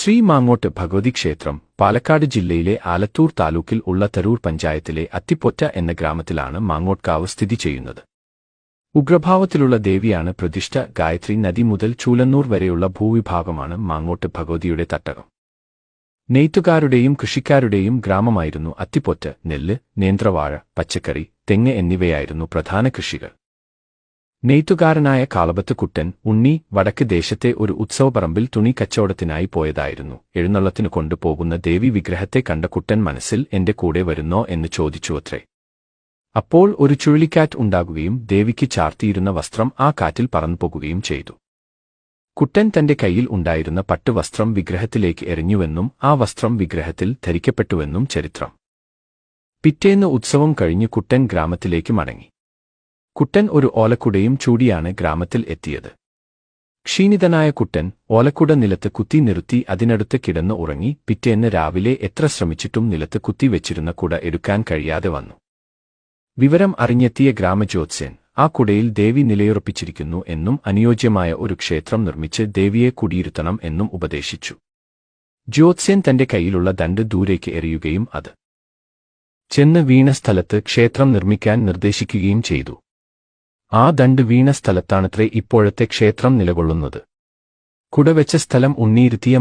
ശ്രീ മാങ്ങോട്ട് ഭഗവതി ക്ഷേത്രം പാലക്കാട് ജില്ലയിലെ ആലത്തൂർ താലൂക്കിൽ ഉള്ള തരൂർ പഞ്ചായത്തിലെ അത്തിപ്പൊറ്റ എന്ന ഗ്രാമത്തിലാണ് മാങ്ങോട്ട്കാവ് സ്ഥിതി ചെയ്യുന്നത്. ഉഗ്രഭാവത്തിലുള്ള ദേവിയാണ് പ്രതിഷ്ഠ. ഗായത്രി നദി മുതൽ ചൂലന്നൂർ വരെയുള്ള ഭൂവിഭാഗമാണ് മാങ്ങോട്ട് ഭഗവതിയുടെ തട്ടകം. നെയ്ത്തുകാരുടെയും കൃഷിക്കാരുടെയും ഗ്രാമമായിരുന്നു അത്തിപ്പൊറ്റ്. നെല്ല്, നേന്ത്രവാഴ, പച്ചക്കറി, തെങ്ങ് എന്നിവയായിരുന്നു പ്രധാന കൃഷികൾ. നെയ്ത്തുകാരനായ കാളബത്ത് കുട്ടൻ ഉണ്ണി വടക്ക് ദേശത്തെ ഒരു ഉത്സവപ്പറമ്പിൽ തുണി കച്ചവടത്തിനായി പോയതായിരുന്നു. എഴുന്നള്ളത്തിനു കൊണ്ടുപോകുന്ന ദേവി വിഗ്രഹത്തെ കണ്ട കുട്ടൻ മനസ്സിൽ എന്റെ കൂടെ വരുന്നോ എന്ന് ചോദിച്ചുവത്രേ. അപ്പോൾ ഒരു ചുഴലിക്കാറ്റ് ഉണ്ടാകുകയും ദേവിക്ക് ചാർത്തിയിരുന്ന വസ്ത്രം ആ കാറ്റിൽ പറന്നുപോകുകയും ചെയ്തു. കുട്ടൻ തന്റെ കയ്യിൽ ഉണ്ടായിരുന്ന പട്ടുവസ്ത്രം വിഗ്രഹത്തിലേക്ക് എറിഞ്ഞുവെന്നും ആ വസ്ത്രം വിഗ്രഹത്തിൽ ധരിക്കപ്പെട്ടുവെന്നും ചരിത്രം. പിറ്റേന്ന് ഉത്സവം കഴിഞ്ഞ് കുട്ടൻ ഗ്രാമത്തിലേക്ക് മടങ്ങി. കുട്ടൻ ഒരു ഓലക്കുടയും ചൂടിയാണ് ഗ്രാമത്തിൽ എത്തിയത്. ക്ഷീണിതനായ കുട്ടൻ ഓലക്കുട നിലത്ത് കുത്തി നിർത്തി അതിനടുത്ത് കിടന്ന് ഉറങ്ങി. പിറ്റേന്ന് രാവിലെ എത്ര ശ്രമിച്ചിട്ടും നിലത്ത് കുത്തിവെച്ചിരുന്ന കുട എടുക്കാൻ കഴിയാതെ വന്നു. വിവരം അറിഞ്ഞെത്തിയ ഗ്രാമജ്യോത്സ്യൻ ആ കുടയിൽ ദേവി നിലയുറപ്പിച്ചിരിക്കുന്നു എന്നും അനുയോജ്യമായ ഒരു ക്ഷേത്രം നിർമ്മിച്ച് ദേവിയെ കുടിയിരുത്തണം എന്നും ഉപദേശിച്ചു. ജ്യോത്സ്യൻ തന്റെ കയ്യിലുള്ള ദണ്ഡ് ദൂരേക്ക് എറിയുകയും അത് ചെന്ന് വീണ സ്ഥലത്ത് ക്ഷേത്രം നിർമ്മിക്കാൻ നിർദ്ദേശിക്കുകയും ചെയ്തു. ആ ദണ്ഡ് വീണ സ്ഥലത്താണത്രേ ഇപ്പോഴത്തെ ക്ഷേത്രം നിലകൊള്ളുന്നത്. കുടവെച്ച സ്ഥലം ഉണ്ണിയിരുത്തിയ